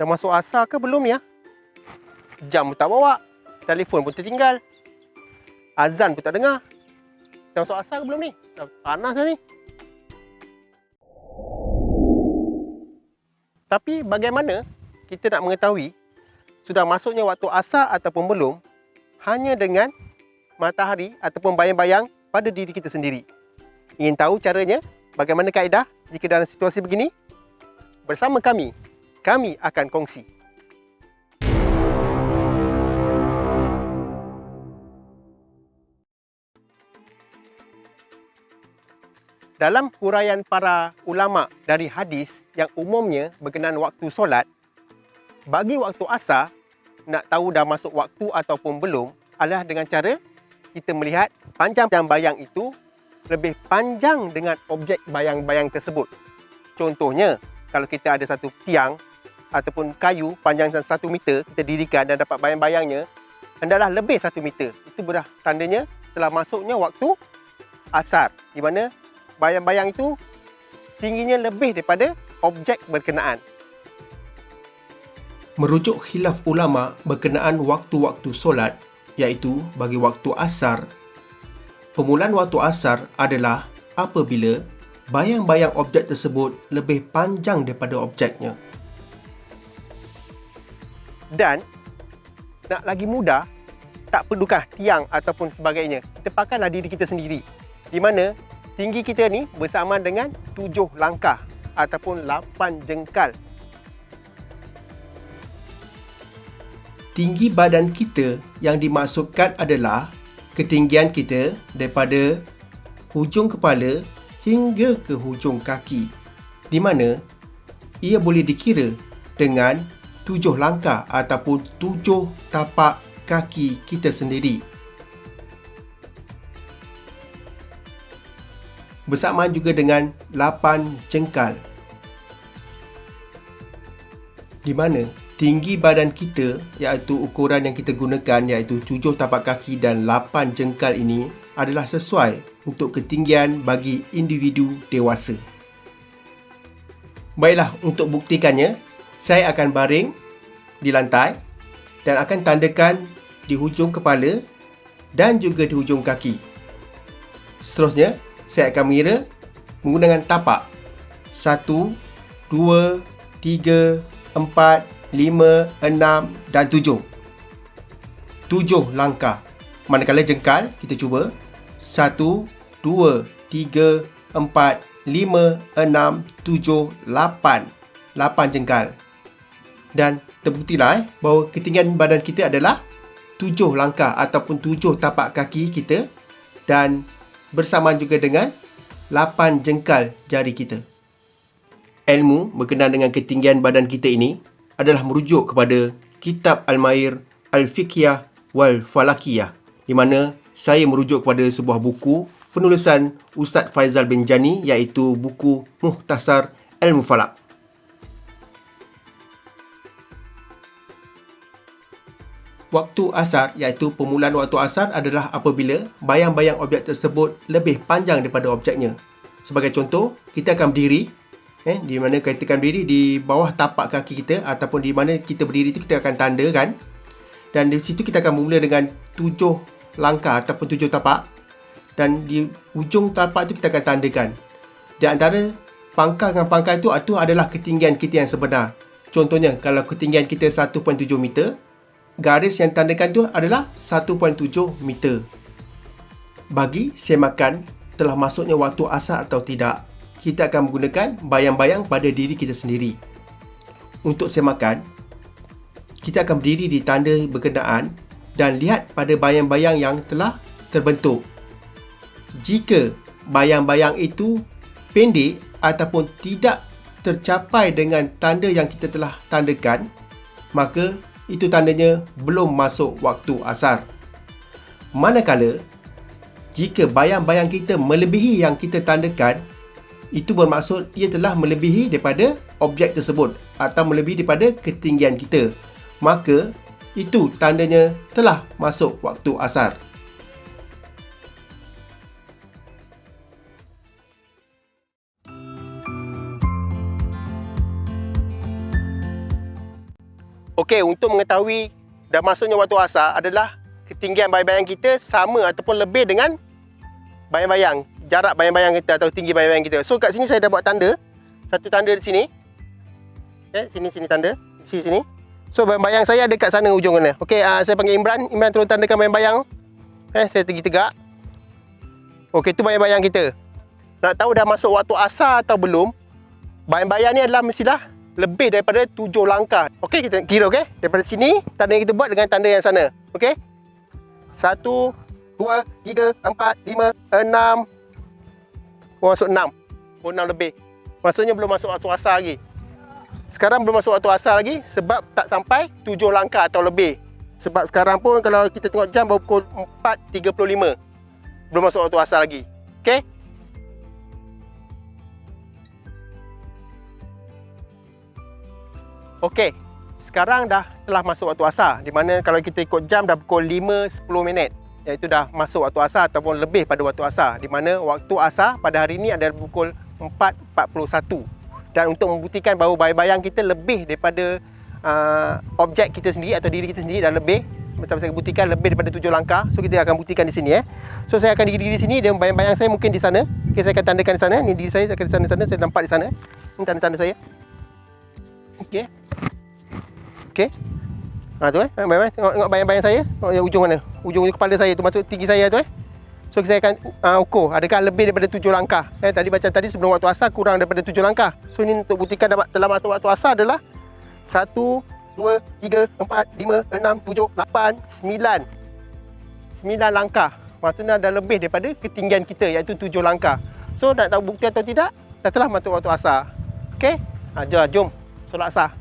Dah masuk asar ke belum ni? Jam pun tak bawa. Telefon pun tertinggal. Azan pun tak dengar. Dah masuk asar ke belum ni? Dah panas dah ni. Tapi bagaimana kita nak mengetahui sudah masuknya waktu asar ataupun belum hanya dengan matahari ataupun bayang-bayang pada diri kita sendiri? Ingin tahu caranya? Bagaimana kaedah jika dalam situasi begini? Bersama kami akan kongsi. Dalam huraian para ulama dari hadis yang umumnya berkenaan waktu solat, bagi waktu asar, nak tahu dah masuk waktu ataupun belum adalah dengan cara kita melihat panjang bayang itu lebih panjang dengan objek bayang-bayang tersebut. Contohnya, kalau kita ada satu tiang ataupun kayu panjang 1 meter, kita dirikan dan dapat bayang-bayangnya, hendaklah lebih 1 meter. Itu sudah tandanya telah masuknya waktu asar, di mana bayang-bayang itu tingginya lebih daripada objek berkenaan. Merujuk khilaf ulama berkenaan waktu-waktu solat, iaitu bagi waktu asar, permulaan waktu asar adalah apabila bayang-bayang objek tersebut lebih panjang daripada objeknya. Dan nak lagi mudah, tak perlukah tiang ataupun sebagainya. Kita pakailah diri kita sendiri, di mana tinggi kita ni bersamaan dengan 7 langkah ataupun 8 jengkal. Tinggi badan kita yang dimaksudkan adalah ketinggian kita daripada hujung kepala hingga ke hujung kaki, di mana ia boleh dikira dengan 7 langkah ataupun 7 tapak kaki kita sendiri. Bersamaan juga dengan 8 jengkal, di mana tinggi badan kita, iaitu ukuran yang kita gunakan, iaitu 7 tapak kaki dan 8 jengkal ini adalah sesuai untuk ketinggian bagi individu dewasa. Baiklah, untuk buktikannya, saya akan baring di lantai dan akan tandakan di hujung kepala dan juga di hujung kaki. Seterusnya, saya akan mengira menggunakan tapak. 1, 2, 3, 4, 5, 6 dan 7. 7 langkah. Manakala jengkal, kita cuba 1, 2, 3, 4, 5, 6, 7, 8. 8 jengkal. Dan terbuktilah bahawa ketinggian badan kita adalah 7 langkah ataupun 7 tapak kaki kita dan bersamaan juga dengan 8 jengkal jari kita. Ilmu berkenaan dengan ketinggian badan kita ini adalah merujuk kepada kitab Al-Mair Al-Fiqhiyah Wal-Falakiyah, di mana saya merujuk kepada sebuah buku penulisan Ustaz Faizal bin Jani, iaitu buku Muhtasar Ilmu Falak. Waktu asar, iaitu permulaan waktu asar adalah apabila bayang-bayang objek tersebut lebih panjang daripada objeknya. Sebagai contoh, kita akan berdiri, di mana kita akan berdiri di bawah tapak kaki kita ataupun di mana kita berdiri itu kita akan tandakan. Dan di situ kita akan bermula dengan 7 langkah ataupun 7 tapak. Dan di ujung tapak itu kita akan tandakan. Di antara pangkal dengan pangkal itu adalah ketinggian kita yang sebenar. Contohnya, kalau ketinggian kita 1.7 meter, garis yang tandakan itu adalah 1.7 meter. Bagi semakan telah masuknya waktu asar atau tidak, kita akan menggunakan bayang-bayang pada diri kita sendiri. Untuk semakan, kita akan berdiri di tanda berkenaan dan lihat pada bayang-bayang yang telah terbentuk. Jika bayang-bayang itu pendek ataupun tidak tercapai dengan tanda yang kita telah tandakan, maka itu tandanya belum masuk waktu asar. Manakala, jika bayang-bayang kita melebihi yang kita tandakan, itu bermaksud ia telah melebihi daripada objek tersebut atau melebihi daripada ketinggian kita. Maka, itu tandanya telah masuk waktu asar. Okey, untuk mengetahui dah masuknya waktu asar adalah ketinggian bayang-bayang kita sama ataupun lebih dengan bayang-bayang, jarak bayang-bayang kita atau tinggi bayang-bayang kita. So kat sini saya dah buat tanda. Satu tanda di sini. Sini tanda. Sini. So bayang-bayang saya ada kat sana ujung sana. Okey, saya panggil Imran. Imran tolong tandakan bayang-bayang. Saya pergi tegak. Okey, tu bayang-bayang kita. Nak tahu dah masuk waktu asar atau belum, bayang-bayang ni adalah mestilah lebih daripada 7 langkah. Okey, kita kira okey. Daripada sini, tanda yang kita buat dengan tanda yang sana. Okey? 1, 2, 3, 4, 5, 6. Masuk 6. 6 lebih. Maksudnya belum masuk waktu asar lagi. Sekarang belum masuk waktu asar lagi sebab tak sampai 7 langkah atau lebih. Sebab sekarang pun kalau kita tengok jam baru pukul 4.35. Belum masuk waktu asar lagi. Okey? Okey, sekarang dah telah masuk waktu asar, di mana kalau kita ikut jam dah pukul 5.10 minit, iaitu dah masuk waktu asar ataupun lebih pada waktu asar, di mana waktu asar pada hari ini adalah pukul 4.41. Dan untuk membuktikan bahawa bayang-bayang kita lebih daripada objek kita sendiri atau diri kita sendiri dah lebih, saya buktikan lebih daripada 7 langkah. So kita akan buktikan di sini. So saya akan diri di sini dan bayang-bayang saya mungkin di sana. Okay, saya akan tandakan di sana. Ni diri saya akan di sana-sana, saya nampak di sana. Ini tanda-tanda saya. Okey. Okey. Tu bayang-bayang, tengok bayang-bayang saya. Tengok ujung mana? Ujung kepala saya tu, maksud tinggi saya tu So saya akan ukur adakah lebih daripada 7 langkah. Tadi macam tadi sebelum waktu asar kurang daripada 7 langkah. So ini untuk buktikan dalam waktu asar adalah 1, 2, 3, 4, 5, 6, 7, 8, 9. 9 langkah. Maksudnya dah lebih daripada ketinggian kita, iaitu 7 langkah. So nak tahu bukti atau tidak, dah telah masuk waktu asar. Okey? Jom solat asar.